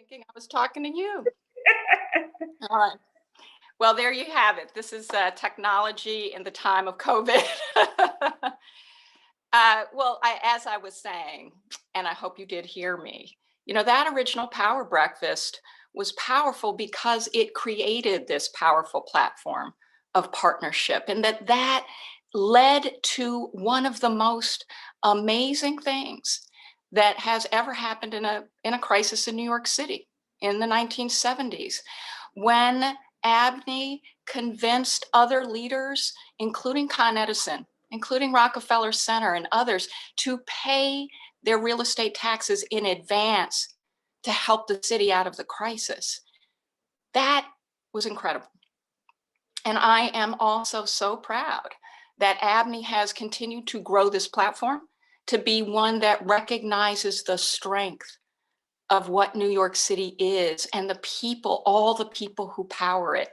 thinking I was talking to you. All right. Well, there you have it. This is technology in the time of COVID. As I was saying, and I hope you did hear me, that original Power Breakfast was powerful because it created this powerful platform of partnership, and that led to one of the most amazing things that has ever happened in a crisis in New York City in the 1970s, when Abney convinced other leaders, including Con Edison, including Rockefeller Center and others, to pay their real estate taxes in advance to help the city out of the crisis. That was incredible. And I am also so proud that Abney has continued to grow this platform to be one that recognizes the strength of what New York City is and the people, all the people who power it.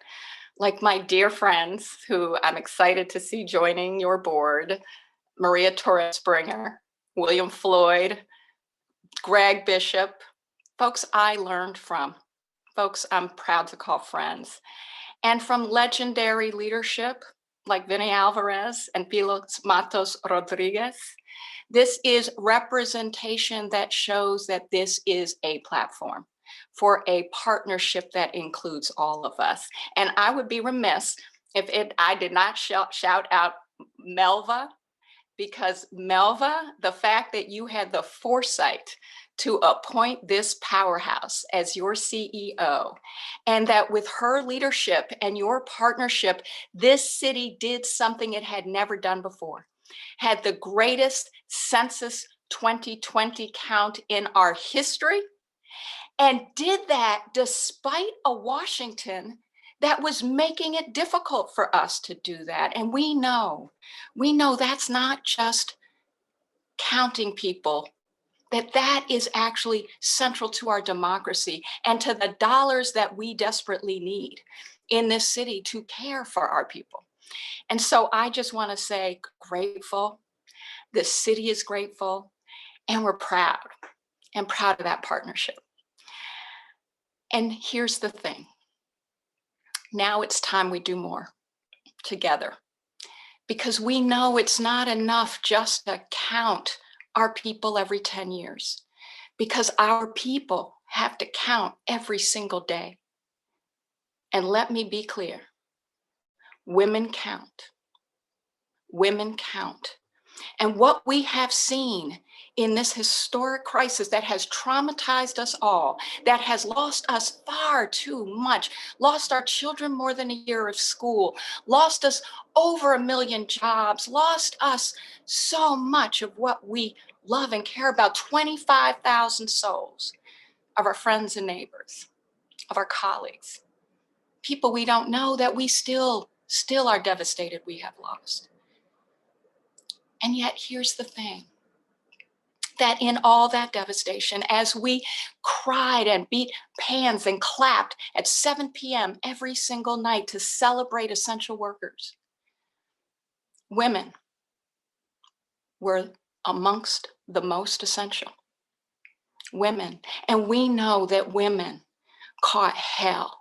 Like my dear friends who I'm excited to see joining your board, Maria Torres Springer, William Floyd, Greg Bishop, folks I learned from, folks I'm proud to call friends, and from legendary leadership like Vinny Alvarez and Felix Matos Rodriguez. This is representation that shows that this is a platform for a partnership that includes all of us. And I would be remiss if I did not shout out Melva, because Melva, the fact that you had the foresight to appoint this powerhouse as your CEO, and that with her leadership and your partnership, this city did something it had never done before, had the greatest census 2020 count in our history, and did that despite a Washington that was making it difficult for us to do that. And we know that's not just counting people, that is actually central to our democracy and to the dollars that we desperately need in this city to care for our people. And so I just want to say grateful. The city is grateful, and we're proud of that partnership. And here's the thing. Now it's time we do more together, because we know it's not enough just to count our people every 10 years, because our people have to count every single day. And let me be clear, women count. Women count. And what we have seen in this historic crisis that has traumatized us all, that has lost us far too much, lost our children more than a year of school, lost us over 1 million jobs, lost us so much of what we love and care about, 25,000 souls of our friends and neighbors, of our colleagues, people we don't know that we still are devastated we have lost. And yet, here's the thing, that in all that devastation, as we cried and beat pans and clapped at 7 p.m. every single night to celebrate essential workers, women were amongst the most essential. Women. And we know that women caught hell.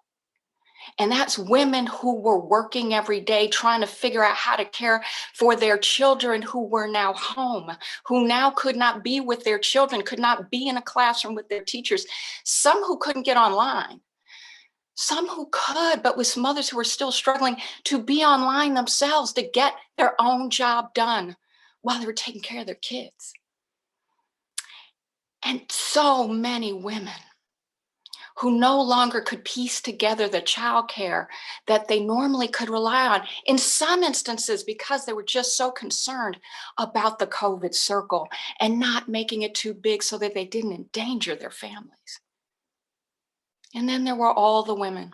And that's women who were working every day trying to figure out how to care for their children who were now home, who now could not be with their children, could not be in a classroom with their teachers. Some who couldn't get online, some who could, but with some others who were still struggling to be online themselves to get their own job done while they were taking care of their kids. And so many women who no longer could piece together the childcare that they normally could rely on, in some instances because they were just so concerned about the COVID circle and not making it too big so that they didn't endanger their families. And then there were all the women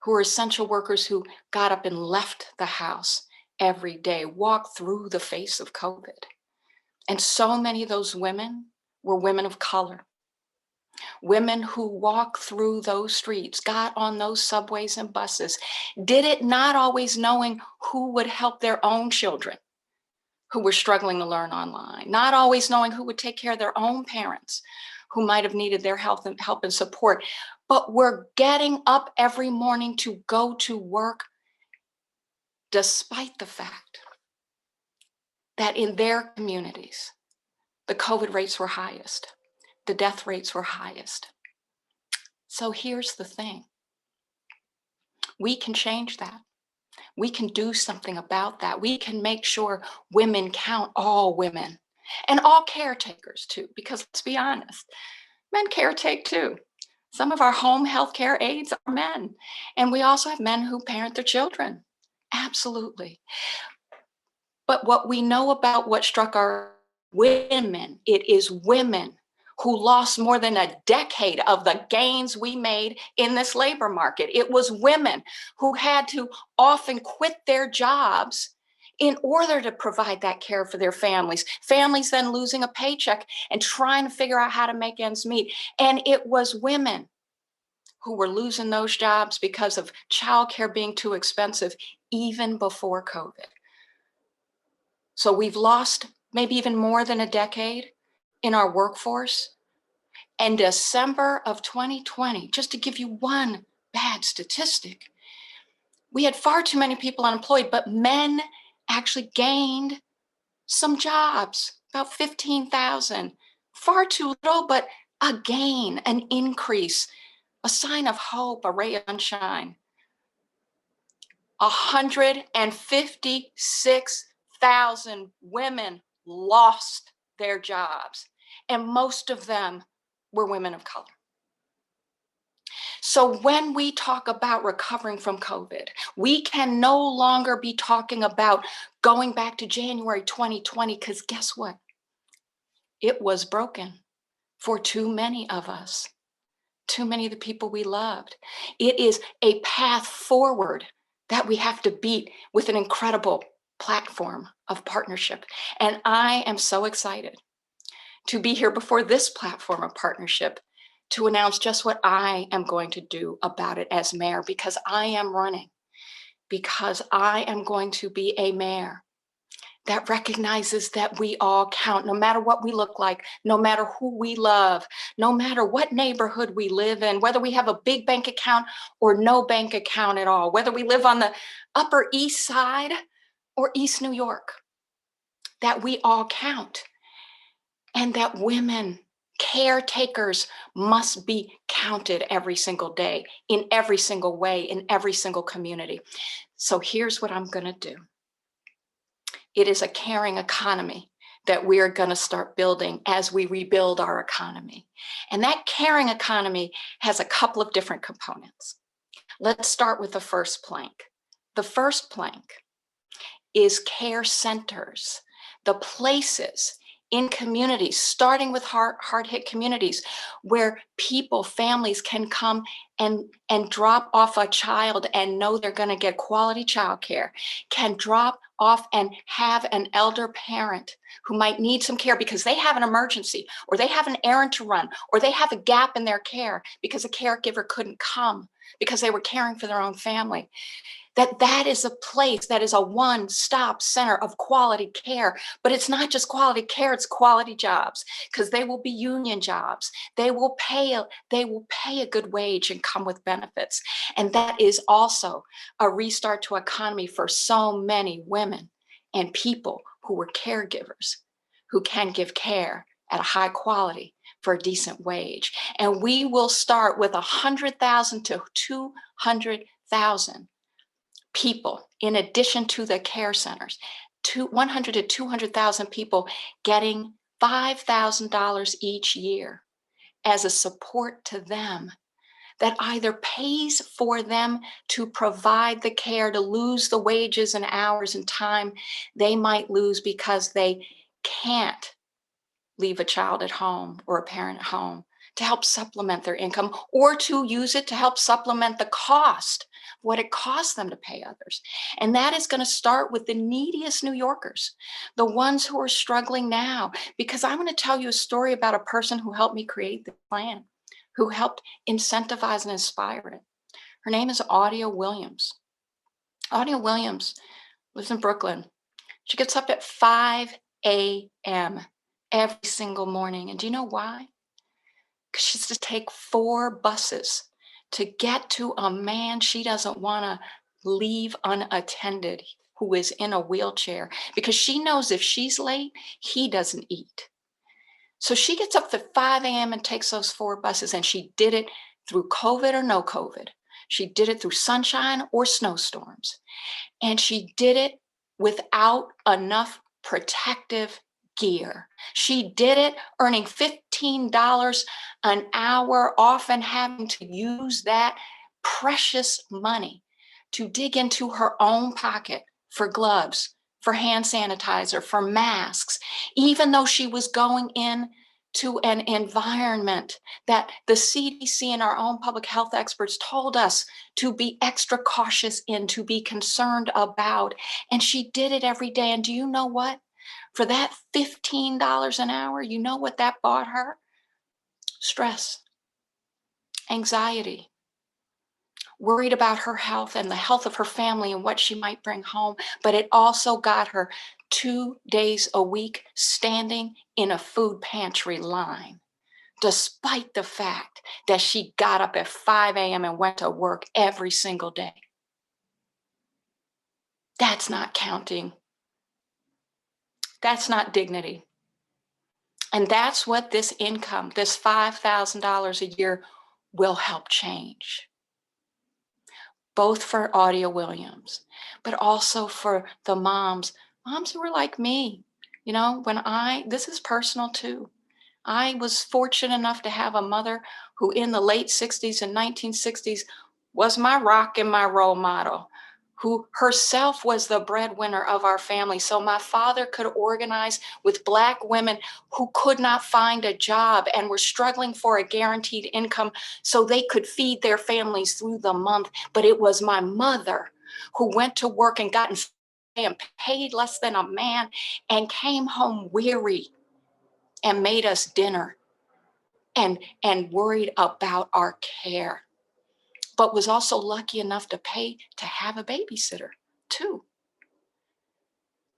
who were essential workers who got up and left the house every day, walked through the face of COVID. And so many of those women were women of color. Women who walked through those streets, got on those subways and buses, did it not always knowing who would help their own children who were struggling to learn online, not always knowing who would take care of their own parents who might have needed their help and support, but were getting up every morning to go to work despite the fact that in their communities, the COVID rates were highest, the death rates were highest. So here's the thing. We can change that. We can do something about that. We can make sure women count, all women, and all caretakers too, because let's be honest, men caretake too. Some of our home healthcare aides are men, and we also have men who parent their children. Absolutely. But what we know about what struck our women, it is women who lost more than a decade of the gains we made in this labor market. It was women who had to often quit their jobs in order to provide that care for their families. Families then losing a paycheck and trying to figure out how to make ends meet. And it was women who were losing those jobs because of childcare being too expensive even before COVID. So we've lost maybe even more than a decade in our workforce. And December of 2020, just to give you one bad statistic, we had far too many people unemployed, but men actually gained some jobs, about 15,000. Far too little, but a gain, an increase, a sign of hope, a ray of sunshine. 156,000 women lost their jobs, and most of them were women of color. So when we talk about recovering from COVID, we can no longer be talking about going back to January 2020, because guess what? It was broken for too many of us, too many of the people we loved. It is a path forward that we have to beat with an incredible platform of partnership. And I am so excited to be here before this platform of partnership to announce just what I am going to do about it as mayor, because I am running, because I am going to be a mayor that recognizes that we all count, no matter what we look like, no matter who we love, no matter what neighborhood we live in, whether we have a big bank account or no bank account at all, whether we live on the Upper East Side or East New York, that we all count, and that women, caretakers, must be counted every single day, in every single way, in every single community. So here's what I'm going to do. It is a caring economy that we are going to start building as we rebuild our economy. And that caring economy has a couple of different components. Let's start with the first plank. The first plank is care centers, the places in communities, starting with hard-hit communities, where people, families can come and drop off a child and know they're going to get quality childcare, can drop off and have an elder parent who might need some care because they have an emergency, or they have an errand to run, or they have a gap in their care because a caregiver couldn't come because they were caring for their own family. That is a place that is a one-stop center of quality care. But it's not just quality care, it's quality jobs, because they will be union jobs. They will pay a good wage and come with benefits. And that is also a restart to economy for so many women and people who were caregivers, who can give care at a high quality for a decent wage. And we will start with 100,000 to 200,000 people, in addition to the care centers, 100 to 200,000 people getting $5,000 each year as a support to them, that either pays for them to provide the care, to lose the wages and hours and time they might lose because they can't leave a child at home or a parent at home, to help supplement their income, or to use it to help supplement the cost, what it costs them to pay others. And that is going to start with the neediest New Yorkers, the ones who are struggling now. Because I'm going to tell you a story about a person who helped me create the plan, who helped incentivize and inspire it. Her name is Audia Williams. Audia Williams lives in Brooklyn. She gets up at 5 a.m. every single morning. And do you know why? She has to take 4 buses to get to a man she doesn't want to leave unattended, who is in a wheelchair, because she knows if she's late, he doesn't eat. So she gets up at 5 a.m. and takes those 4 buses, and she did it through COVID or no COVID. She did it through sunshine or snowstorms. And she did it without enough protective gear. She did it earning $15 an hour, often having to use that precious money to dig into her own pocket for gloves, for hand sanitizer, for masks, even though she was going in to an environment that the CDC and our own public health experts told us to be extra cautious in, to be concerned about. And she did it every day. And do you know what? For that $15 an hour, you know what that bought her? Stress, anxiety, worried about her health and the health of her family and what she might bring home. But it also got her 2 days a week standing in a food pantry line, despite the fact that she got up at 5 a.m. and went to work every single day. That's not counting. That's not dignity. And that's what this income, this $5,000 a year, will help change. Both for Audia Williams, but also for the moms who were like me. You know, this is personal too. I was fortunate enough to have a mother who in the late 60s and 1960s was my rock and my role model, who herself was the breadwinner of our family. So my father could organize with Black women who could not find a job and were struggling for a guaranteed income so they could feed their families through the month. But it was my mother who went to work and got and paid less than a man and came home weary and made us dinner and worried about our care, but was also lucky enough to pay to have a babysitter too.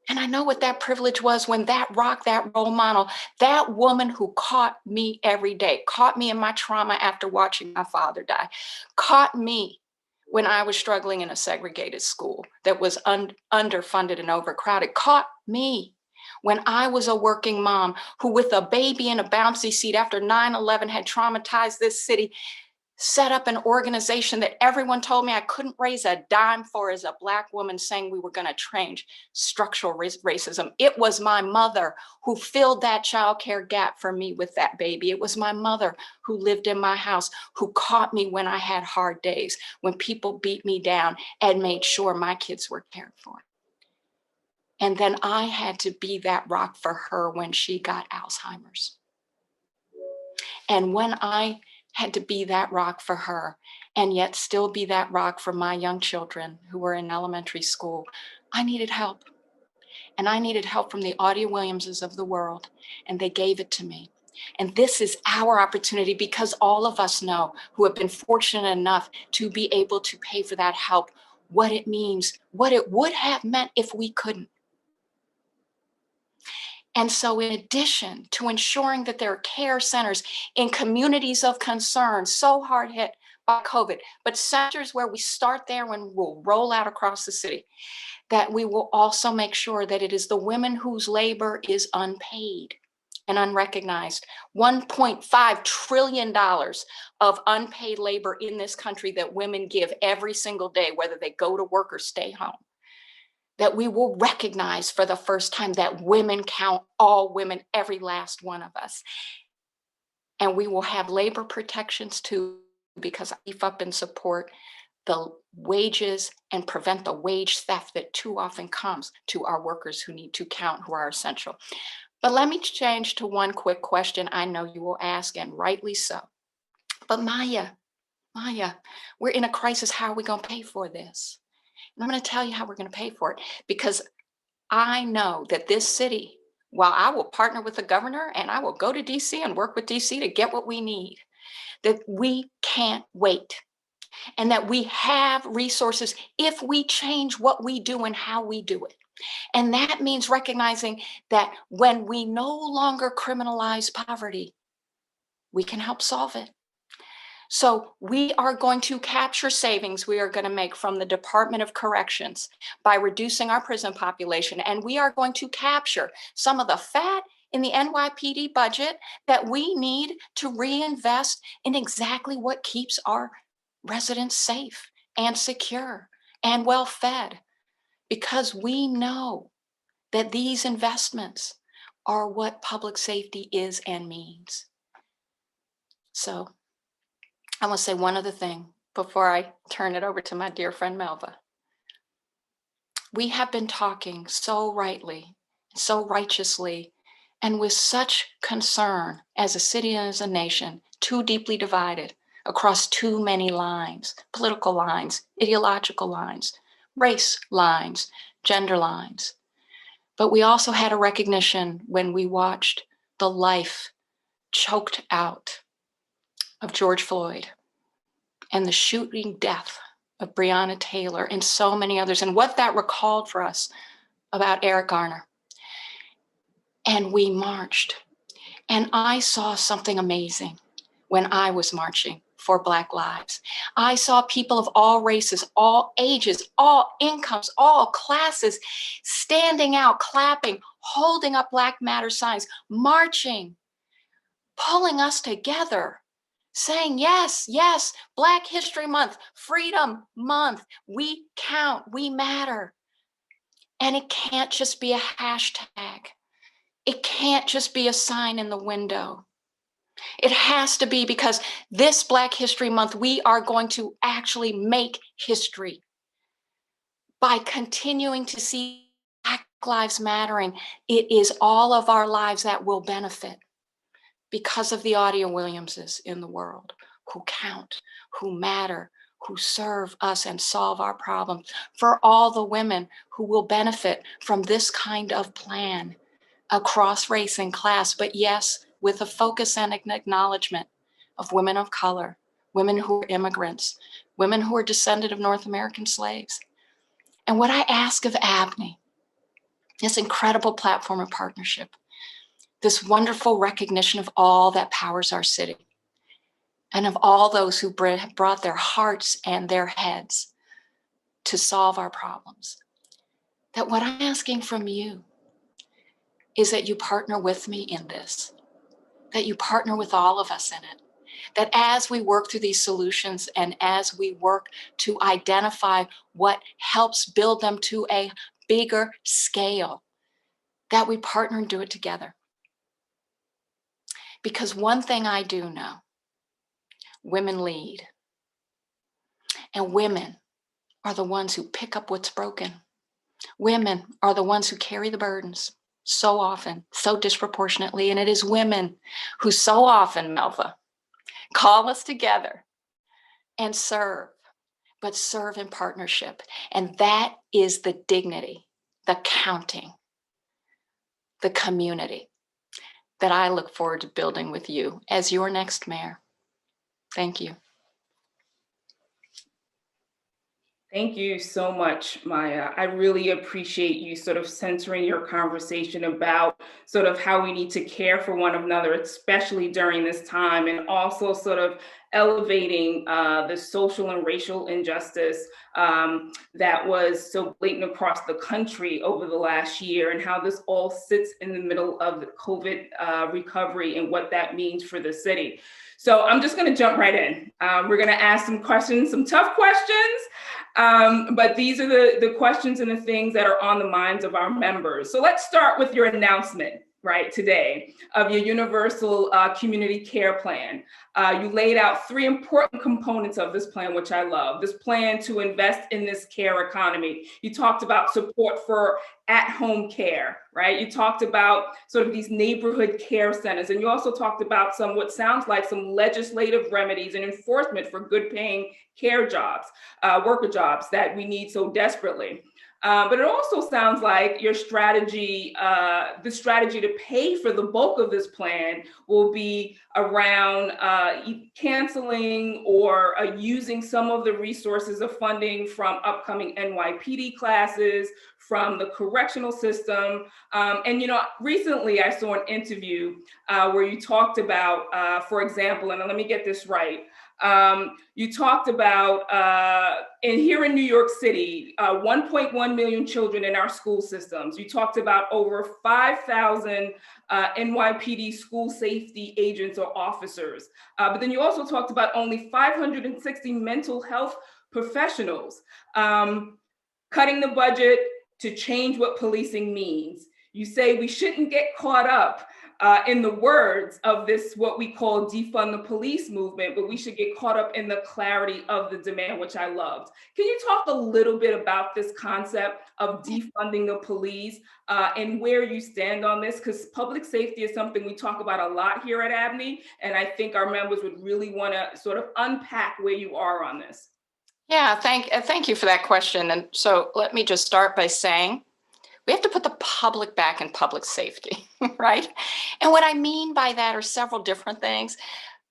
And I know what that privilege was when that rock, that role model, that woman who caught me every day, caught me in my trauma after watching my father die, caught me when I was struggling in a segregated school that was underfunded and overcrowded, caught me when I was a working mom who, with a baby in a bouncy seat after 9/11 had traumatized this city, set up an organization that everyone told me I couldn't raise a dime for as a Black woman, saying we were going to change structural racism. It was my mother who filled that childcare gap for me with that baby. It was my mother who lived in my house, who caught me when I had hard days, when people beat me down, and made sure my kids were cared for. And then I had to be that rock for her when she got Alzheimer's. And when I had to be that rock for her and yet still be that rock for my young children who were in elementary school, I needed help. And I needed help from the Audia Williamses of the world, and they gave it to me. And this is our opportunity, because all of us know, who have been fortunate enough to be able to pay for that help, what it means, what it would have meant if we couldn't. And so in addition to ensuring that there are care centers in communities of concern, so hard hit by COVID, but centers where we start there and we'll roll out across the city, that we will also make sure that it is the women whose labor is unpaid and unrecognized. $1.5 trillion of unpaid labor in this country that women give every single day, whether they go to work or stay home. That we will recognize for the first time that women count, all women, every last one of us. And we will have labor protections too, because I beef up and support the wages and prevent the wage theft that too often comes to our workers who need to count, who are essential. But let me change to one quick question I know you will ask, and rightly so. But Maya, we're in a crisis. How are we going to pay for this? And I'm going to tell you how we're going to pay for it, because I know that this city, while I will partner with the governor and I will go to DC and work with DC to get what we need, that we can't wait, and that we have resources if we change what we do and how we do it. And that means recognizing that when we no longer criminalize poverty, we can help solve it. So we are going to capture savings we are going to make from the Department of Corrections by reducing our prison population. And we are going to capture some of the fat in the NYPD budget that we need to reinvest in exactly what keeps our residents safe and secure and well fed. Because we know that these investments are what public safety is and means. So I want to say one other thing before I turn it over to my dear friend Melva. We have been talking so rightly, so righteously, and with such concern as a city and as a nation, too deeply divided across too many lines, political lines, ideological lines, race lines, gender lines. But we also had a recognition when we watched the life choked out of George Floyd and the shooting death of Breonna Taylor and so many others, and what that recalled for us about Eric Garner. And we marched. And I saw something amazing when I was marching for Black lives. I saw people of all races, all ages, all incomes, all classes standing out, clapping, holding up Black Matter signs, marching, pulling us together, saying, yes, yes, Black History Month, Freedom Month, we count, we matter. And it can't just be a hashtag. It can't just be a sign in the window. It has to be, because this Black History Month, we are going to actually make history by continuing to see Black lives mattering. It is all of our lives that will benefit because of the Audia Williamses in the world who count, who matter, who serve us and solve our problems, for all the women who will benefit from this kind of plan across race and class, but yes, with a focus and an acknowledgement of women of color, women who are immigrants, women who are descended of North American slaves. And what I ask of ABNY, this incredible platform of partnership, this wonderful recognition of all that powers our city, and of all those who brought their hearts and their heads to solve our problems, that what I'm asking from you is that you partner with me in this, that you partner with all of us in it, that as we work through these solutions and as we work to identify what helps build them to a bigger scale, that we partner and do it together. Because one thing I do know, women lead, and women are the ones who pick up what's broken. Women are the ones who carry the burdens so often, so disproportionately, and it is women who so often, Melva, call us together and serve, but serve in partnership. And that is the dignity, the counting, the community that I look forward to building with you as your next mayor. Thank you. Thank you so much, Maya. I really appreciate you sort of centering your conversation about sort of how we need to care for one another, especially during this time, and also sort of elevating the social and racial injustice that was so blatant across the country over the last year, and how this all sits in the middle of the COVID recovery and what that means for the city. So I'm just going to jump right in. We're going to ask some questions, some tough questions. But these are the questions and the things that are on the minds of our members. So let's start with your announcement, right, today of your Universal Community Care Plan. You laid out 3 important components of this plan, which I love. This plan to invest in this care economy. You talked about support for at-home care, right? You talked about sort of these neighborhood care centers, and you also talked about some, what sounds like some legislative remedies and enforcement for good paying care jobs, worker jobs that we need so desperately. But it also sounds like your strategy, the strategy to pay for the bulk of this plan will be around canceling or using some of the resources of funding from upcoming NYPD classes, from the correctional system. And, you know, recently I saw an interview where you talked about, for example, and let me get this right, you talked about here in New York City, 1.1 million children in our school systems. You talked about over 5,000 NYPD school safety agents or officers. But then you also talked about only 560 mental health professionals. Cutting the budget to change what policing means. You say we shouldn't get caught up in the words of this, what we call defund the police movement, but we should get caught up in the clarity of the demand, which I loved. Can you talk a little bit about this concept of defunding the police and where you stand on this? Because public safety is something we talk about a lot here at ABNY, and I think our members would really want to sort of unpack where you are on this. Yeah, thank you for that question. And so let me just start by saying we have to put the public back in public safety, right? And what I mean by that are several different things,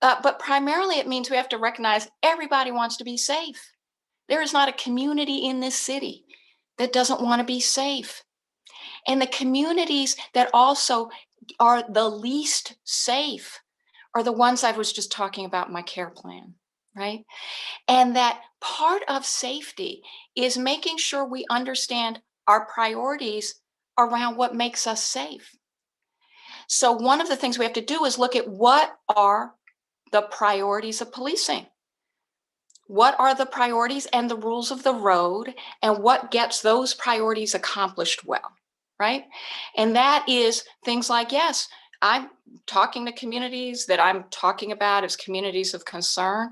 but primarily it means we have to recognize everybody wants to be safe. There is not a community in this city that doesn't want to be safe. And the communities that also are the least safe are the ones I was just talking about in my care plan, right? And that part of safety is making sure we understand our priorities around what makes us safe. So one of the things we have to do is look at what are the priorities of policing. What are the priorities and the rules of the road, and what gets those priorities accomplished well, right? And that is things like, yes, I'm talking to communities that I'm talking about as communities of concern,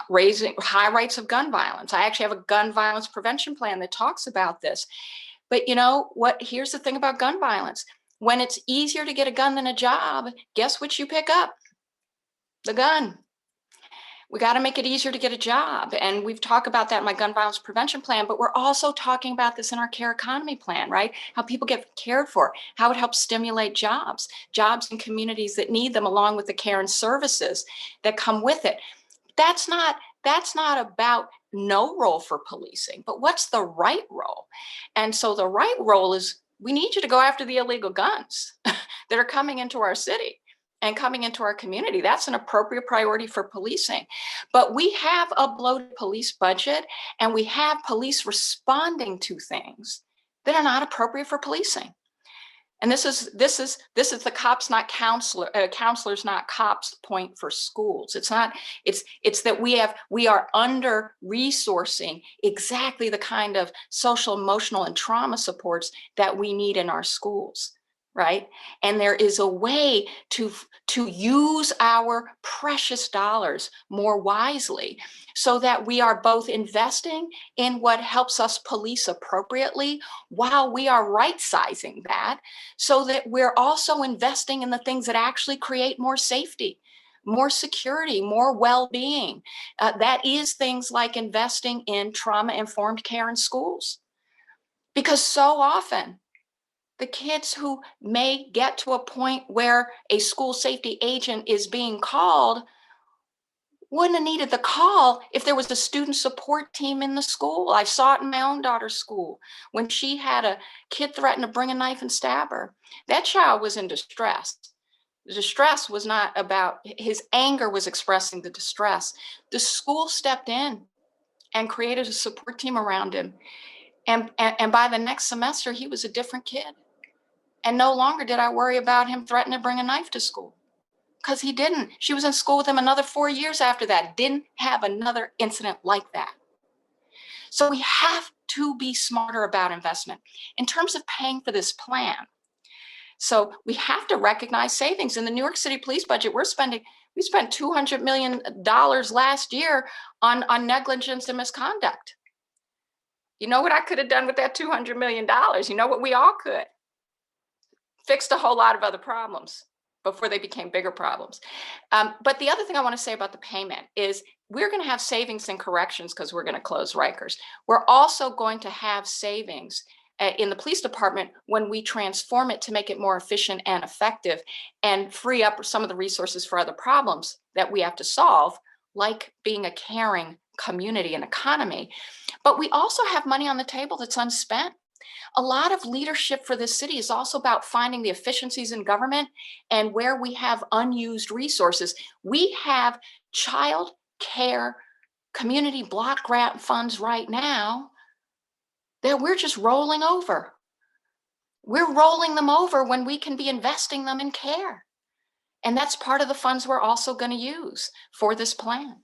raising high rates of gun violence. I actually have a gun violence prevention plan that talks about this. But you know what? Here's the thing about gun violence. When it's easier to get a gun than a job, guess what you pick up? The gun. We got to make it easier to get a job. And we've talked about that in my gun violence prevention plan, but we're also talking about this in our care economy plan, right? How people get cared for, how it helps stimulate jobs in communities that need them, along with the care and services that come with it. That's not about no role for policing, but what's the right role? And so the right role is we need you to go after the illegal guns that are coming into our city and coming into our community. That's an appropriate priority for policing. But we have a bloated police budget, and we have police responding to things that are not appropriate for policing. And this is the cops not counselors not cops point for schools. It's that we are under resourcing exactly the kind of social, emotional, and trauma supports that we need in our schools, right? And there is a way to use our precious dollars more wisely, so that we are both investing in what helps us police appropriately, while we are right-sizing that, so that we're also investing in the things that actually create more safety, more security, more well-being. That is things like investing in trauma-informed care in schools. Because so often, the kids who may get to a point where a school safety agent is being called wouldn't have needed the call if there was a student support team in the school. I saw it in my own daughter's school when she had a kid threaten to bring a knife and stab her. That child was in distress. The distress was not about, his anger was expressing the distress. The school stepped in and created a support team around him. And by the next semester, he was a different kid. And no longer did I worry about him threatening to bring a knife to school, because he didn't. She was in school with him another 4 years after that, didn't have another incident like that. So we have to be smarter about investment in terms of paying for this plan. So we have to recognize savings. In the New York City police budget, we spent $200 million last year on negligence and misconduct. You know what I could have done with that $200 million? You know what we all could? Fixed a whole lot of other problems. before they became bigger problems. But the other thing I want to say about the payment is we're going to have savings in corrections because we're going to close Rikers. We're also going to have savings in the police department when we transform it to make it more efficient and effective and free up some of the resources for other problems that we have to solve, like being a caring community and economy. But we also have money on the table that's unspent. A lot of leadership for this city is also about finding the efficiencies in government and where we have unused resources. We have child care community block grant funds right now that we're just rolling over. We're rolling them over when we can be investing them in care. And that's part of the funds we're also going to use for this plan.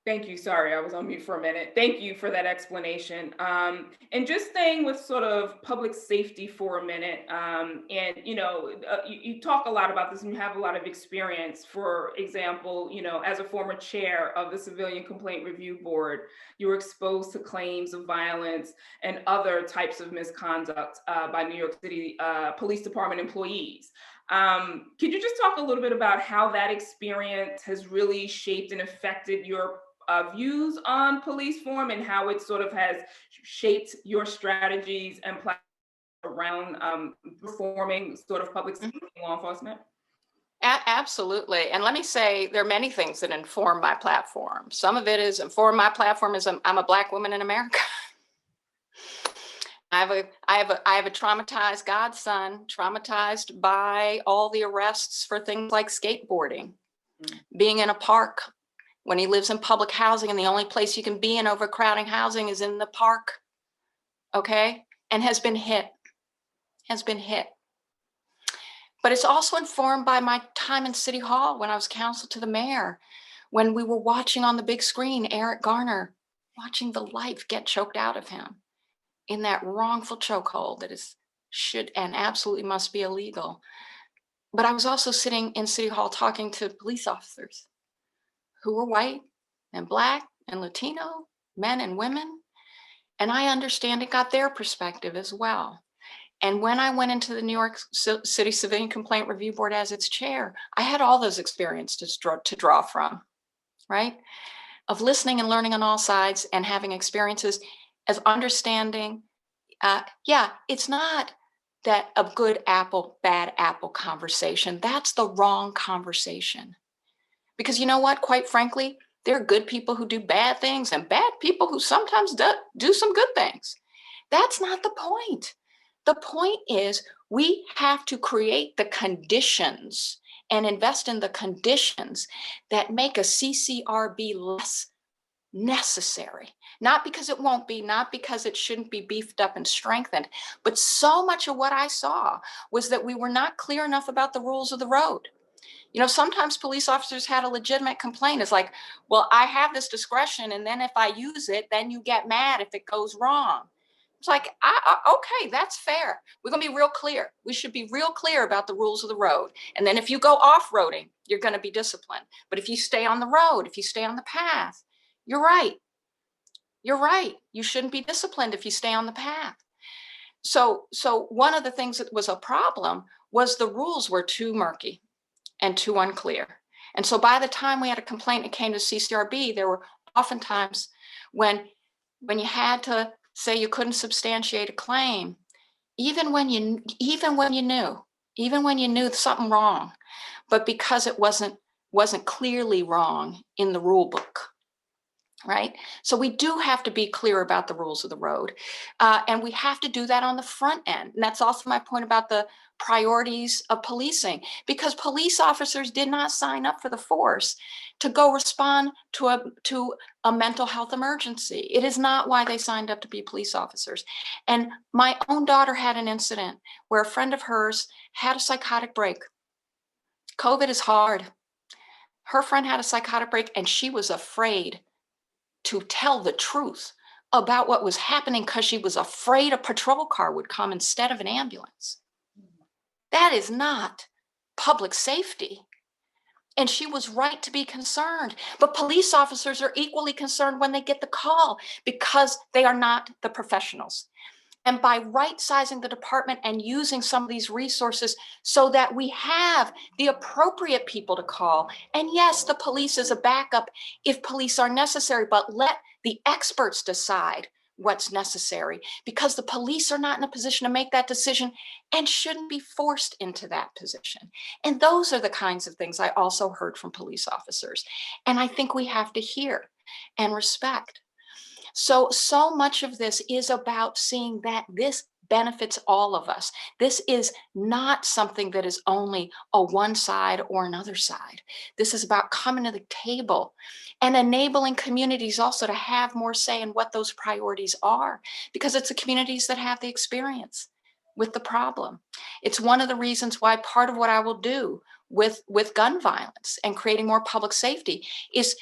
Thank you. Sorry, I was on mute for a minute. Thank you for that explanation. And just staying with sort of public safety for a minute. And, you talk a lot about this and you have a lot of experience. For example, as a former chair of the Civilian Complaint Review Board, you were exposed to claims of violence and other types of misconduct by New York City Police Department employees. Could you just talk a little bit about how that experience has really shaped and affected your views on police form and how it sort of has shaped your strategies and plans around performing sort of public safety law enforcement? Absolutely. And let me say, there are many things that inform my platform. Some of it is inform my platform is I'm a Black woman in America. I have a traumatized godson, traumatized by all the arrests for things like skateboarding, being in a park when he lives in public housing, and the only place you can be in overcrowding housing is in the park. Okay, and has been hit. But it's also informed by my time in City Hall when I was counsel to the mayor, when we were watching on the big screen Eric Garner watching the life get choked out of him in that wrongful chokehold that should and absolutely must be illegal. But I was also sitting in City Hall talking to police officers who were white and Black and Latino, men and women. And I understand it got their perspective as well. And when I went into the New York City Civilian Complaint Review Board as its chair, I had all those experiences to draw from, right? Of listening and learning on all sides and having experiences as understanding, it's not that a good apple, bad apple conversation. That's the wrong conversation. Because you know what, quite frankly, there are good people who do bad things and bad people who sometimes do some good things. That's not the point. The point is we have to create the conditions and invest in the conditions that make a CCRB less necessary. Not because it won't be, not because it shouldn't be beefed up and strengthened, but so much of what I saw was that we were not clear enough about the rules of the road. Sometimes police officers had a legitimate complaint. It's like, well, I have this discretion, and then if I use it, then you get mad if it goes wrong. It's like, okay, that's fair. We're going to be real clear. We should be real clear about the rules of the road. And then if you go off-roading, you're going to be disciplined. But if you stay on the road, if you stay on the path, you're right. You're right. You shouldn't be disciplined if you stay on the path. So one of the things that was a problem was the rules were too murky and too unclear. And so by the time we had a complaint and it came to CCRB, there were oftentimes when you had to say you couldn't substantiate a claim, even when you knew something wrong, but because it wasn't clearly wrong in the rule book. Right? So we do have to be clear about the rules of the road. And we have to do that on the front end. And that's also my point about the priorities of policing, because police officers did not sign up for the force to go respond to a mental health emergency. It is not why they signed up to be police officers. And my own daughter had an incident where a friend of hers had a psychotic break. COVID is hard. Her friend had a psychotic break and she was afraid to tell the truth about what was happening because she was afraid a patrol car would come instead of an ambulance. That is not public safety. And she was right to be concerned. But police officers are equally concerned when they get the call because they are not the professionals. And by right sizing the department and using some of these resources so that we have the appropriate people to call. And yes, the police is a backup if police are necessary, but let the experts decide what's necessary, because the police are not in a position to make that decision and shouldn't be forced into that position. And those are the kinds of things I also heard from police officers. And I think we have to hear and respect. So much of this is about seeing that this benefits all of us. This is not something that is only a one side or another side. This is about coming to the table and enabling communities also to have more say in what those priorities are, because it's the communities that have the experience with the problem. It's one of the reasons why part of what I will do with gun violence and creating more public safety is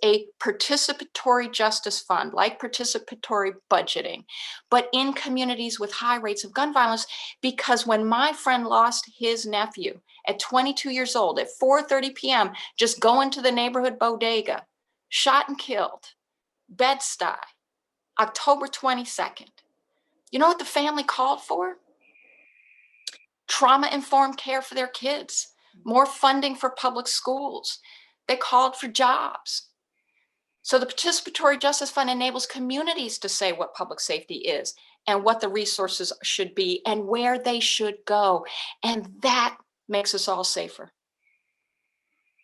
a participatory justice fund, like participatory budgeting, but in communities with high rates of gun violence. Because when my friend lost his nephew at 22 years old at 4:30 p.m., just going to the neighborhood bodega, shot and killed, Bed-Stuy, October 22nd, you know what the family called for? Trauma-informed care for their kids, more funding for public schools. They called for jobs. So the Participatory Justice Fund enables communities to say what public safety is and what the resources should be and where they should go. And that makes us all safer.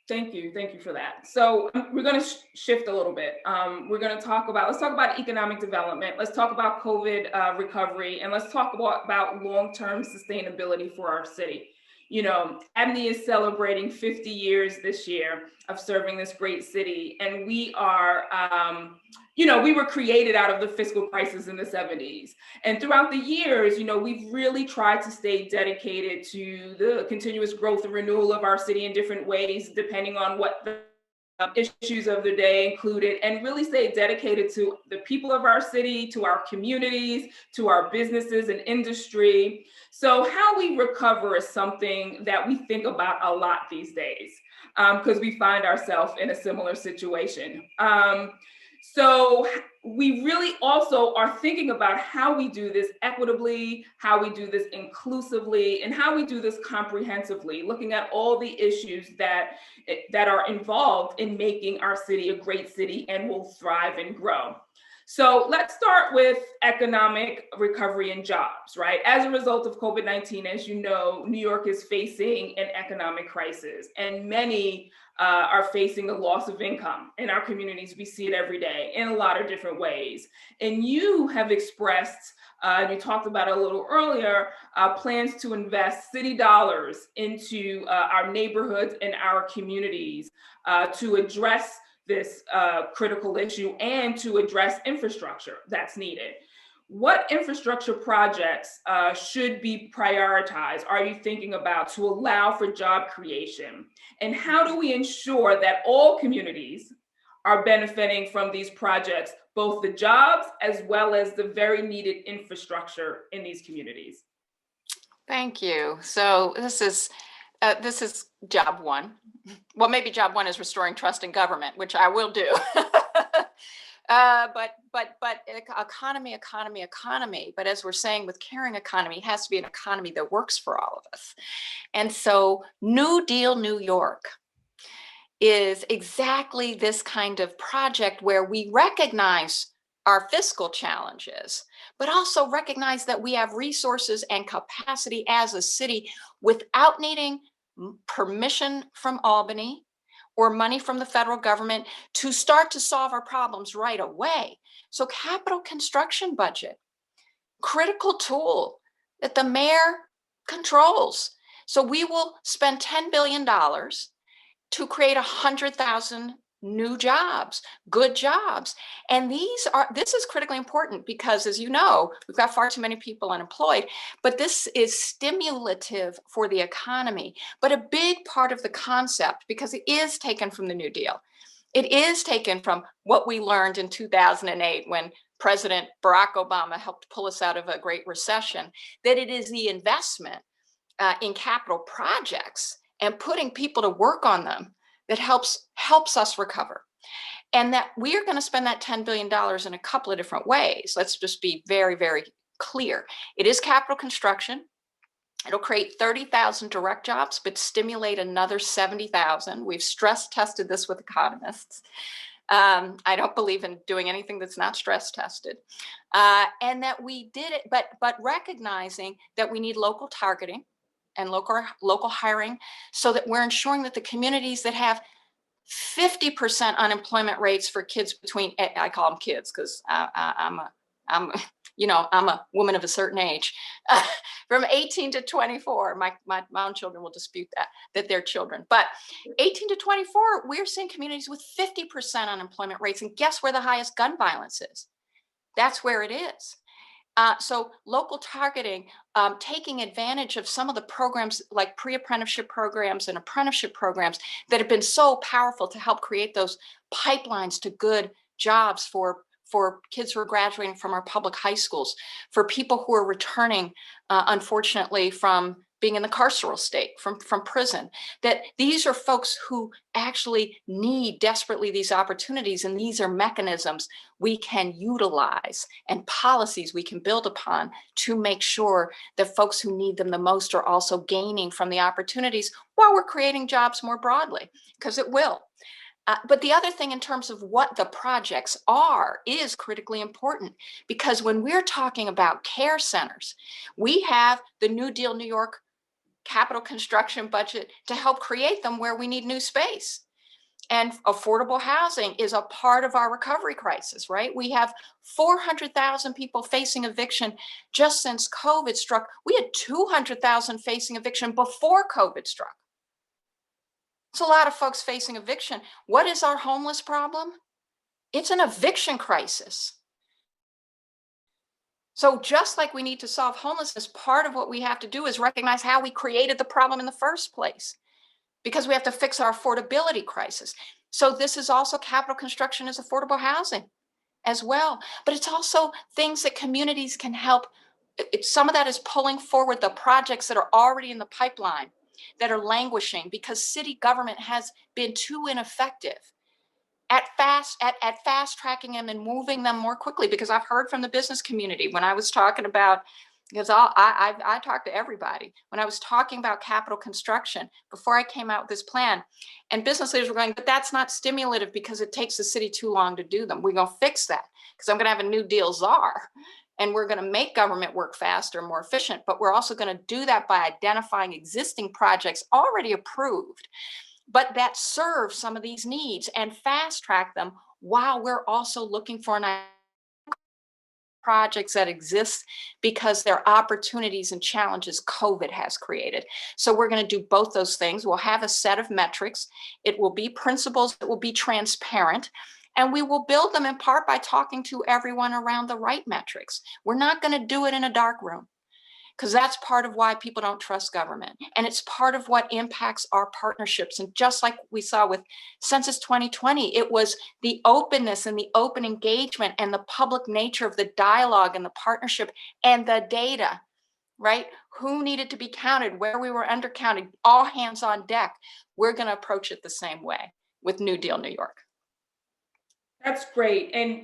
Thank you. Thank you for that. So we're going to shift a little bit. Let's talk about economic development. Let's talk about COVID recovery, and let's talk about long-term sustainability for our city. You know, Abney is celebrating 50 years this year of serving this great city. And we are, we were created out of the fiscal crisis in the 70s. And throughout the years, we've really tried to stay dedicated to the continuous growth and renewal of our city in different ways, depending on what the issues of the day included, and really stay dedicated to the people of our city, to our communities, to our businesses and industry. So how we recover is something that we think about a lot these days, because we find ourselves in a similar situation. So we really also are thinking about how we do this equitably, how we do this inclusively, and how we do this comprehensively, looking at all the issues that are involved in making our city a great city and will thrive and grow. So let's start with economic recovery and jobs, right? As a result of COVID-19, as you know, New York is facing an economic crisis, and many are facing a loss of income in our communities. We see it every day in a lot of different ways. And you have expressed, you talked about it a little earlier, plans to invest city dollars into our neighborhoods and our communities to address this critical issue and to address infrastructure that's needed. What infrastructure projects should be prioritized are you thinking about to allow for job creation? And how do we ensure that all communities are benefiting from these projects, both the jobs as well as the very needed infrastructure in these communities? Thank you. So this is job one. Well, maybe job one is restoring trust in government, which I will do. But economy. But as we're saying with caring economy, it has to be an economy that works for all of us. And so New Deal New York is exactly this kind of project where we recognize our fiscal challenges, but also recognize that we have resources and capacity as a city without needing permission from Albany or money from the federal government to start to solve our problems right away. So capital construction budget, critical tool that the mayor controls. So we will spend $10 billion to create 100,000 new jobs, good jobs. And this is critically important because, as you know, we've got far too many people unemployed, but this is stimulative for the economy. But a big part of the concept, because it is taken from the New Deal, it is taken from what we learned in 2008 when President Barack Obama helped pull us out of a great recession, that it is the investment in capital projects and putting people to work on them that helps us recover. And that we are going to spend that $10 billion in a couple of different ways. Let's just be very, very clear. It is capital construction. It'll create 30,000 direct jobs, but stimulate another 70,000. We've stress tested this with economists. I don't believe in doing anything that's not stress tested. And that we did it, but recognizing that we need local targeting and local hiring, so that we're ensuring that the communities that have 50% unemployment rates for kids between, I call them kids because I'm a woman of a certain age, from 18 to 24. My own children will dispute that they're children. But 18 to 24, we're seeing communities with 50% unemployment rates. And guess where the highest gun violence is? That's where it is. So local targeting, taking advantage of some of the programs like pre-apprenticeship programs and apprenticeship programs that have been so powerful to help create those pipelines to good jobs for kids who are graduating from our public high schools, for people who are returning, unfortunately, from being in the carceral state, from prison, that these are folks who actually need desperately these opportunities. And these are mechanisms we can utilize and policies we can build upon to make sure that folks who need them the most are also gaining from the opportunities while we're creating jobs more broadly, because it will. But the other thing in terms of what the projects are is critically important, because when we're talking about care centers, we have the New Deal New York capital construction budget to help create them where we need new space. And affordable housing is a part of our recovery crisis, right? We have 400,000 people facing eviction just since COVID struck. We had 200,000 facing eviction before COVID struck. It's a lot of folks facing eviction. What is our homeless problem? It's an eviction crisis. So just like we need to solve homelessness, part of what we have to do is recognize how we created the problem in the first place, because we have to fix our affordability crisis. So this is also capital construction as affordable housing as well. But it's also things that communities can help. Some of that is pulling forward the projects that are already in the pipeline that are languishing because city government has been too ineffective at fast tracking them and moving them more quickly. Because I've heard from the business community when I was talking about, because I talked to everybody when I was talking about capital construction before I came out with this plan, and business leaders were going, but that's not stimulative because it takes the city too long to do them. We're going to fix that because I'm going to have a New Deal czar, and we're going to make government work faster, more efficient. But we're also going to do that by identifying existing projects already approved, but that serve some of these needs and fast track them while we're also looking for projects that exist because they're opportunities and challenges COVID has created. So we're going to do both those things. We'll have a set of metrics. It will be principles that will be transparent. And we will build them in part by talking to everyone around the right metrics. We're not going to do it in a dark room, because that's part of why people don't trust government. And it's part of what impacts our partnerships. And just like we saw with Census 2020, it was the openness and the open engagement and the public nature of the dialogue and the partnership and the data, right? Who needed to be counted, where we were undercounted, all hands on deck. We're going to approach it the same way with New Deal New York. That's great. And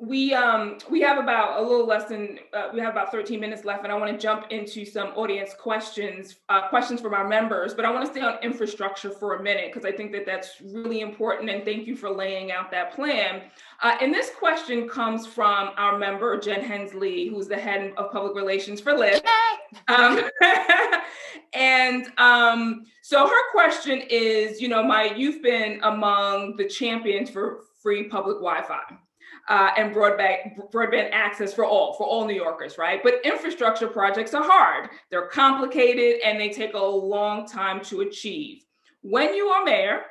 we have about a little less than we have about 13 minutes left, and I want to jump into some audience questions from our members, but I want to stay on infrastructure for a minute because I think that that's really important, and thank you for laying out that plan. And this question comes from our member Jen Hensley, who's the head of public relations for Lyft. So her question is, you've been among the champions for free public Wi-Fi and broadband access for all New Yorkers, right? But infrastructure projects are hard. They're complicated and they take a long time to achieve. When you are mayor,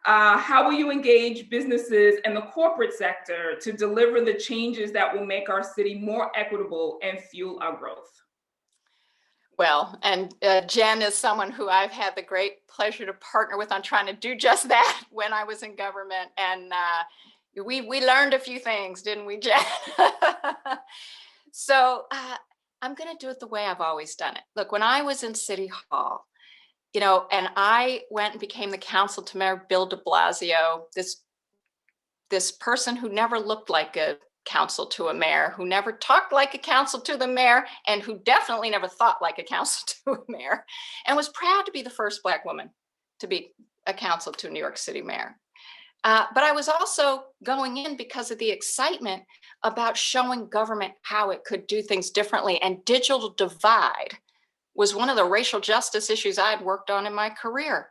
how will you engage businesses and the corporate sector to deliver the changes that will make our city more equitable and fuel our growth? Well, and Jen is someone who I've had the great pleasure to partner with on trying to do just that when I was in government. And we learned a few things, didn't we, Jen? So I'm going to do it the way I've always done it. Look, when I was in City Hall, and I went and became the counsel to Mayor Bill de Blasio, this person who never looked like a counsel to a mayor, who never talked like a counsel to the mayor, and who definitely never thought like a counsel to a mayor, and was proud to be the first Black woman to be a counsel to a New York City mayor. But I was also going in because of the excitement about showing government how it could do things differently. And digital divide was one of the racial justice issues I had worked on in my career.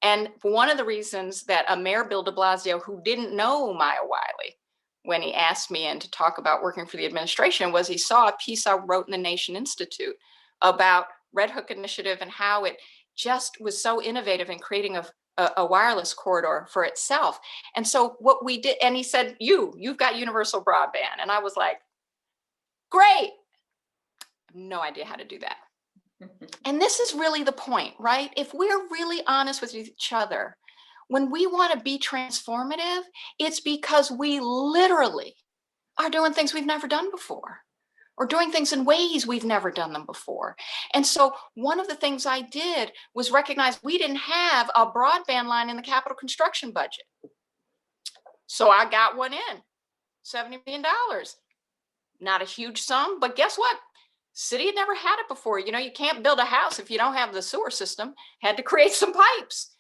And one of the reasons that Mayor Bill de Blasio, who didn't know Maya Wiley when he asked me in to talk about working for the administration, was he saw a piece I wrote in the Nation Institute about Red Hook Initiative and how it just was so innovative in creating a wireless corridor for itself. And so what we did, and he said, you've got universal broadband. And I was like, great. No idea how to do that. And this is really the point, right? If we're really honest with each other, when we want to be transformative, it's because we literally are doing things we've never done before, or doing things in ways we've never done them before. And so one of the things I did was recognize we didn't have a broadband line in the capital construction budget. So I got one in, $70 million. Not a huge sum, but guess what? City had never had it before. You know, you can't build a house if you don't have the sewer system. Had to create some pipes.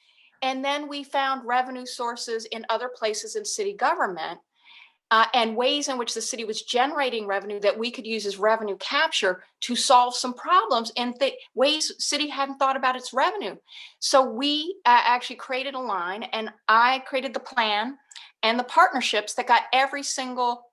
And then we found revenue sources in other places in city government, and ways in which the city was generating revenue that we could use as revenue capture to solve some problems in ways city hadn't thought about its revenue. So we actually created a line, and I created the plan and the partnerships that got every single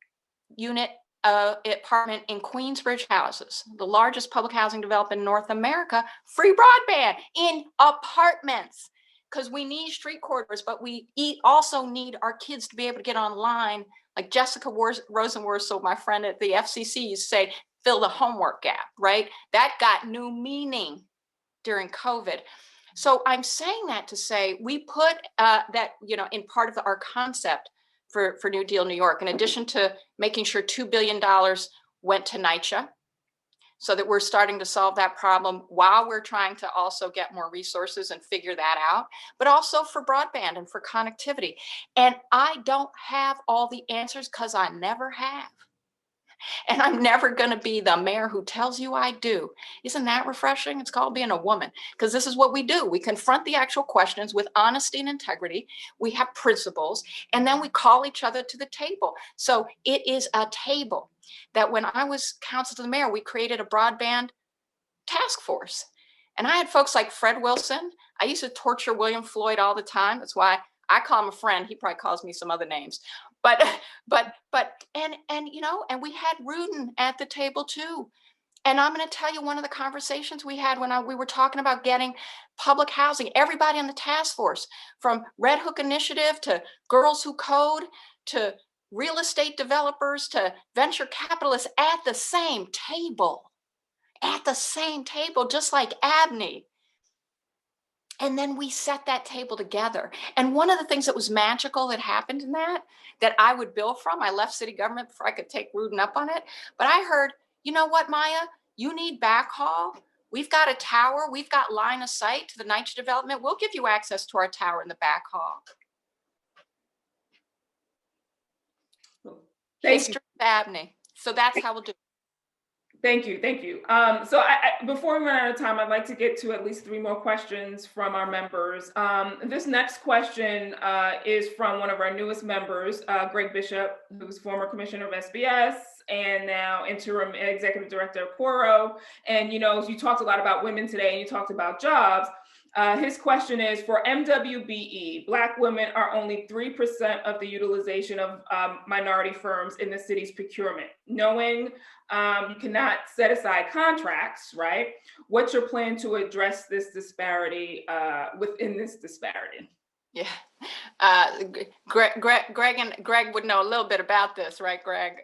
unit apartment in Queensbridge houses, the largest public housing development in North America, free broadband in apartments. Because we need street corridors, but we also need our kids to be able to get online. Like Jessica Rosenworth, so my friend at the FCC used to say, fill the homework gap, right? That got new meaning during COVID. So I'm saying that to say we put that, you know, in part of our concept for New Deal New York, in addition to making sure $2 billion went to NYCHA, so that we're starting to solve that problem while we're trying to also get more resources and figure that out, but also for broadband and for connectivity. And I don't have all the answers because I never have. And I'm never going to be the mayor who tells you I do. Isn't that refreshing? It's called being a woman, because this is what we do. We confront the actual questions with honesty and integrity. We have principles, and then we call each other to the table. So it is a table that when I was counsel to the mayor, we created a broadband task force. And I had folks like Fred Wilson. I used to torture William Floyd all the time. That's why I call him a friend. He probably calls me some other names. But you know, and we had Rudin at the table too. And I'm going to tell you one of the conversations we had when we were talking about getting public housing, everybody on the task force, from Red Hook Initiative to Girls Who Code to real estate developers to venture capitalists at the same table, just like Abney. And then we set that table together. And one of the things that was magical that happened in that I would bill from, I left city government before I could take Rudin up on it. But I heard, you know what, Maya, you need backhaul. We've got a tower. We've got line of sight to the NYCHA development. We'll give you access to our tower in the backhaul. History of Abney. So that's how we'll do it. Thank you. Thank you. So before we run out of time, I'd like to get to at least 3 more questions from our members. This next question is from one of our newest members, Greg Bishop, who's former commissioner of SBS and now interim executive director of Quoro. And, you know, you talked a lot about women today and you talked about jobs. His question is, for MWBE, Black women are only 3% of the utilization of minority firms in the city's procurement. Knowing you cannot set aside contracts, right? What's your plan to address this disparity within this disparity? Yeah, Greg would know a little bit about this, right, Greg?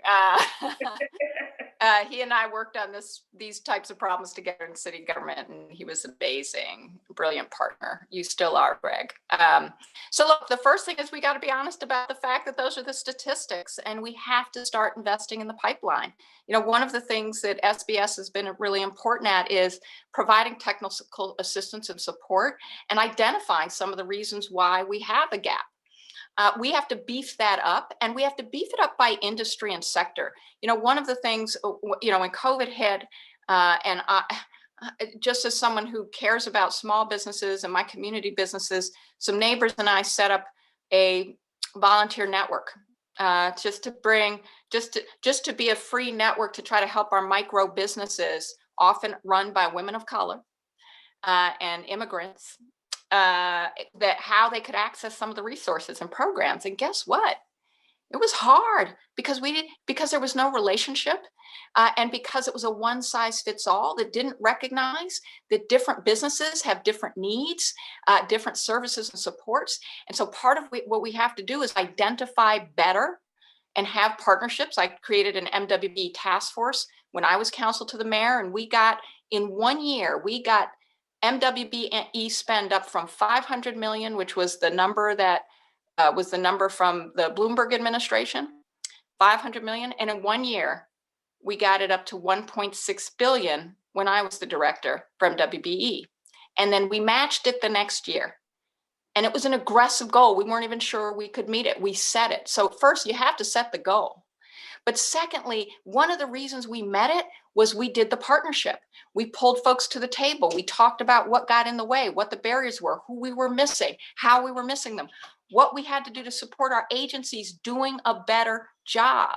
He and I worked on these types of problems together in city government, and he was amazing, brilliant partner. You still are, Greg. So look, the first thing is we got to be honest about the fact that those are the statistics, and we have to start investing in the pipeline. You know, one of the things that SBS has been really important at is providing technical assistance and support and identifying some of the reasons why we have a gap. We have to beef that up, and we have to beef it up by industry and sector. One of the things, when COVID hit, and just as someone who cares about small businesses and my community businesses, some neighbors and I set up a volunteer network, just to be a free network to try to help our micro businesses, often run by women of color and immigrants, that how they could access some of the resources and programs. And guess what? It was hard because there was no relationship, and because it was a one size fits all that didn't recognize that different businesses have different needs, different services and supports. And so part of what we have to do is identify better and have partnerships. I created an MWB task force when I was counsel to the mayor, and in 1 year, we got MWBE spend up from 500 million, which was the number from the Bloomberg administration, 500 million. And in 1 year, we got it up to 1.6 billion when I was the director for MWBE. And then we matched it the next year. And it was an aggressive goal. We weren't even sure we could meet it. We set it. So first, you have to set the goal. But secondly, one of the reasons we met it was we did the partnership. We pulled folks to the table. We talked about what got in the way, what the barriers were, who we were missing, how we were missing them, what we had to do to support our agencies doing a better job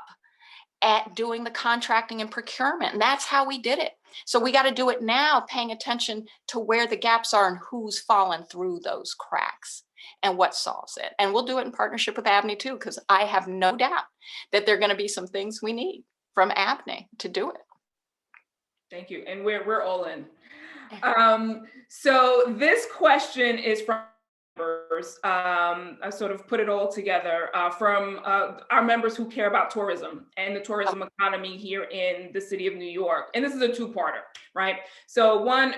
at doing the contracting and procurement. And that's how we did it. So we got to do it now, paying attention to where the gaps are and who's fallen through those cracks and what solves it. And we'll do it in partnership with ABNY too, because I have no doubt that there are going to be some things we need from ABNY to do it. Thank you. And we're all in. So this question is from members. I sort of put it all together from our members who care about tourism and the tourism economy here in the city of New York. And this is a two-parter, right? So one,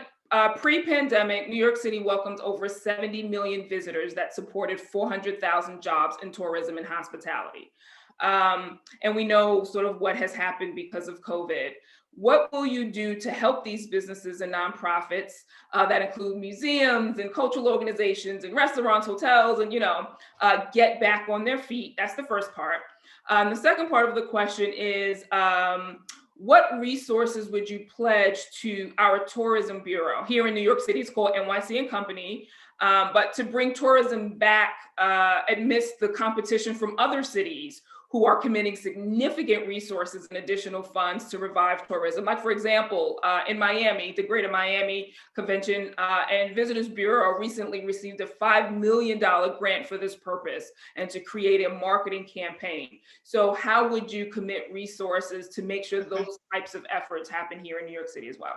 pre-pandemic, New York City welcomed over 70 million visitors that supported 400,000 jobs in tourism and hospitality. And we know sort of what has happened because of COVID. What will you do to help these businesses and nonprofits that include museums and cultural organizations and restaurants, hotels, and get back on their feet? That's the first part. The second part of the question is, what resources would you pledge to our tourism bureau here in New York City? It's called NYC and Company, but to bring tourism back amidst the competition from other cities who are committing significant resources and additional funds to revive tourism. Like, for example, in Miami, the Greater Miami Convention and Visitors Bureau recently received a $5 million grant for this purpose and to create a marketing campaign. So how would you commit resources to make sure those types of efforts happen here in New York City as well?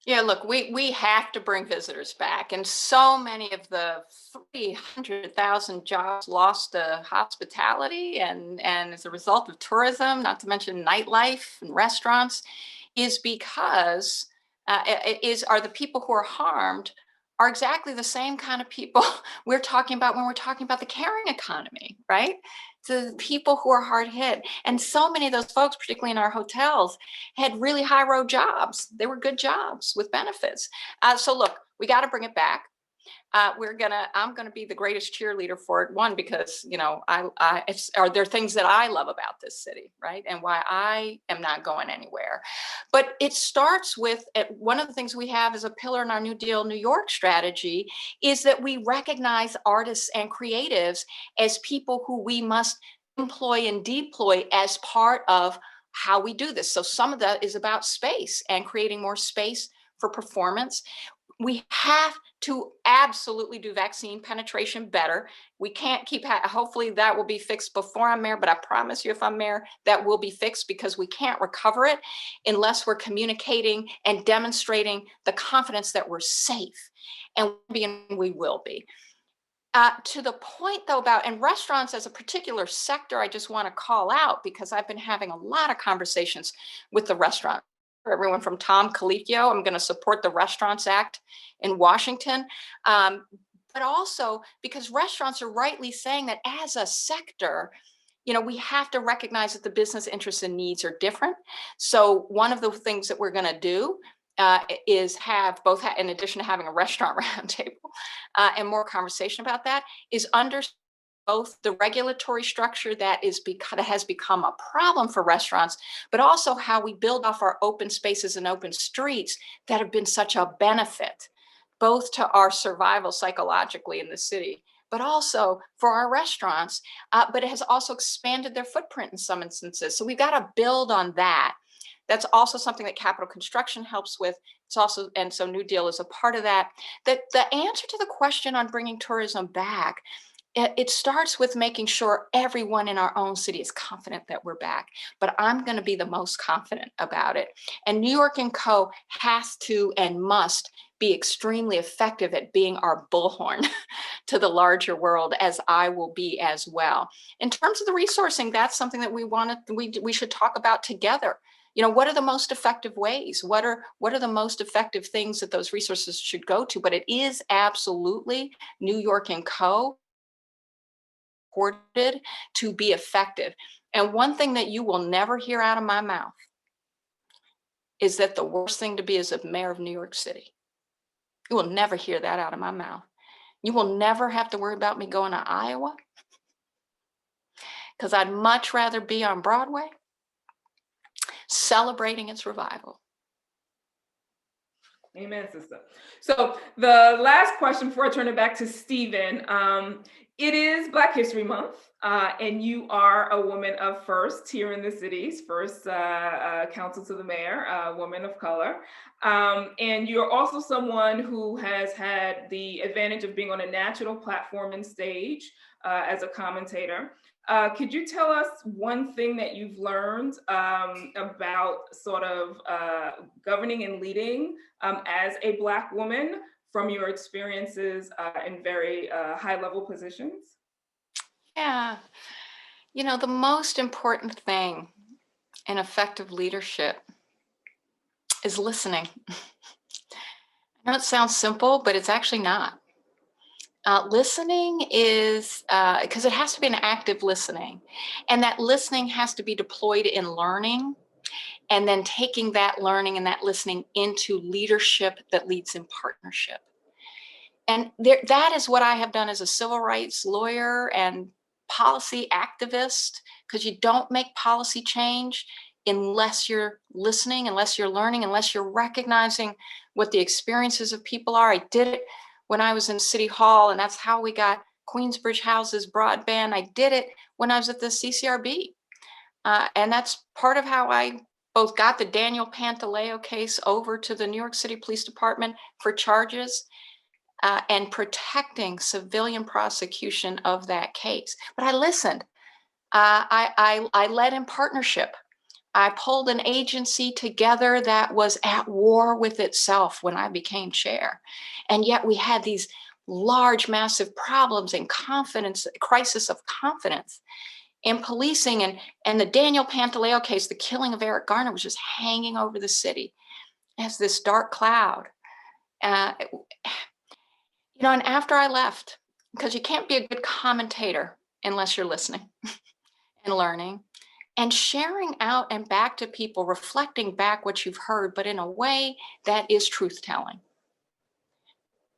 Yeah, look, we have to bring visitors back. And so many of the 300,000 jobs lost to hospitality and as a result of tourism, not to mention nightlife and restaurants, is because are the people who are harmed are exactly the same kind of people we're talking about when we're talking about the caring economy, right? The people who are hard hit. And so many of those folks, particularly in our hotels, had really high road jobs. They were good jobs with benefits. So look, we got to bring it back. I'm gonna be the greatest cheerleader for it. One, because there are things that I love about this city, right, and why I am not going anywhere. But it starts with one of the things we have as a pillar in our New Deal New York strategy is that we recognize artists and creatives as people who we must employ and deploy as part of how we do this. So some of that is about space and creating more space for performance. We have to absolutely do vaccine penetration better. We can't hopefully that will be fixed before I'm mayor, but I promise you if I'm mayor, that will be fixed because we can't recover it unless we're communicating and demonstrating the confidence that we're safe. And we will be. To the point though and restaurants as a particular sector, I just want to call out because I've been having a lot of conversations with the restaurant. Everyone from Tom Colicchio, I'm going to support the Restaurants Act in Washington, but also because restaurants are rightly saying that as a sector, we have to recognize that the business interests and needs are different. So one of the things that we're going to do is have in addition to having a restaurant roundtable and more conversation about that, is understand both the regulatory structure that has become a problem for restaurants, but also how we build off our open spaces and open streets that have been such a benefit, both to our survival psychologically in the city, but also for our restaurants. But it has also expanded their footprint in some instances. So we've got to build on that. That's also something that capital construction helps with. It's also, and so New Deal is a part of that. The answer to the question on bringing tourism back, it starts with making sure everyone in our own city is confident that we're back. But I'm going to be the most confident about it. And New York & Co. has to and must be extremely effective at being our bullhorn to the larger world, as I will be as well. In terms of the resourcing, that's something that we should talk about together. You know, what are the most effective ways? What are the most effective things that those resources should go to? But it is absolutely New York & Co. supported to be effective. And one thing that you will never hear out of my mouth is that the worst thing to be is a mayor of New York City. You will never hear that out of my mouth. You will never have to worry about me going to Iowa, because I'd much rather be on Broadway celebrating its revival. Amen, sister. So the last question before I turn it back to Stephen, it is Black History Month, and you are a woman of first here in the city's first council to the mayor, a woman of color. And you're also someone who has had the advantage of being on a national platform and stage as a commentator. Could you tell us one thing that you've learned about sort of governing and leading as a Black woman from your experiences in very high-level positions? Yeah, you know, the most important thing in effective leadership is listening. I know it sounds simple, but it's actually not. Listening is, because it has to be an active listening, and that listening has to be deployed in learning, and then taking that learning and that listening into leadership that leads in partnership. And that is what I have done as a civil rights lawyer and policy activist, because you don't make policy change unless you're listening, unless you're learning, unless you're recognizing what the experiences of people are. I did it when I was in City Hall, and that's how we got Queensbridge Houses broadband. I did it when I was at the CCRB. And that's part of how I both got the Daniel Pantaleo case over to the New York City Police Department for charges and protecting civilian prosecution of that case. But I listened. I led in partnership. I pulled an agency together that was at war with itself when I became chair. And yet we had these large, massive problems and confidence, crisis of confidence in policing. And the Daniel Pantaleo case, the killing of Eric Garner, was just hanging over the city as this dark cloud. You know, and after I left, because you can't be a good commentator unless you're listening and learning and sharing out and back to people, reflecting back what you've heard, but in a way that is truth telling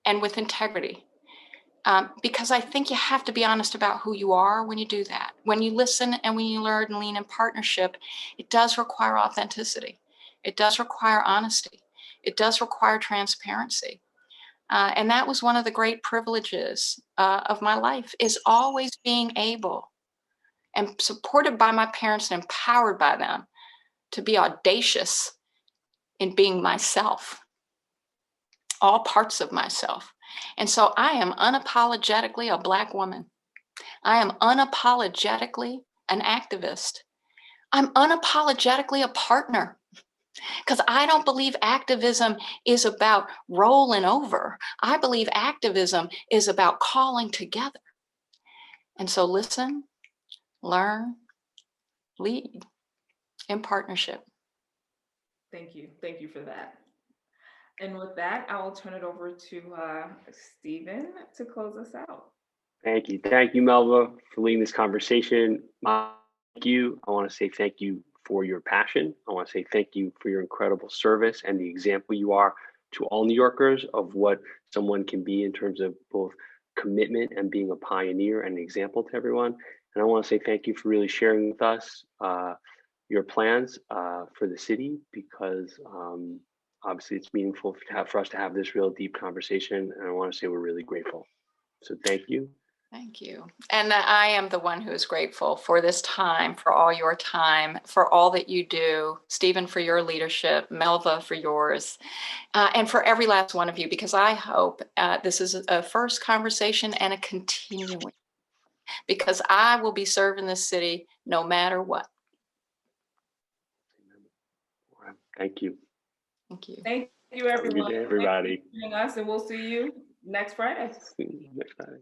and with integrity. Because I think you have to be honest about who you are when you do that. When you listen and when you learn and lean in partnership, it does require authenticity. It does require honesty. It does require transparency. And that was one of the great privileges of my life, is always being able, and supported by my parents and empowered by them, to be audacious in being myself, all parts of myself. And so I am unapologetically a Black woman. I am unapologetically an activist. I'm unapologetically a partner, because I don't believe activism is about rolling over. I believe activism is about calling together. And so listen, learn, lead in partnership. Thank you. Thank you for that. And with that, I will turn it over to Stephen to close us out. Thank you. Thank you, Melva, for leading this conversation. Thank you. I want to say thank you for your passion. I want to say thank you for your incredible service and the example you are to all New Yorkers of what someone can be in terms of both commitment and being a pioneer and an example to everyone. And I want to say thank you for really sharing with us your plans for the city, because obviously it's meaningful for us to have this real deep conversation. And I want to say we're really grateful. So thank you. Thank you. And I am the one who is grateful for this time, for all your time, for all that you do, Stephen, for your leadership, Melva, for yours, and for every last one of you, because I hope this is a first conversation and a continuing, because I will be serving this city no matter what. Thank you. Thank you. Thank you, Have a good everyone. day, everybody. Thank you for joining us, and we'll see you next Friday. See you next Friday.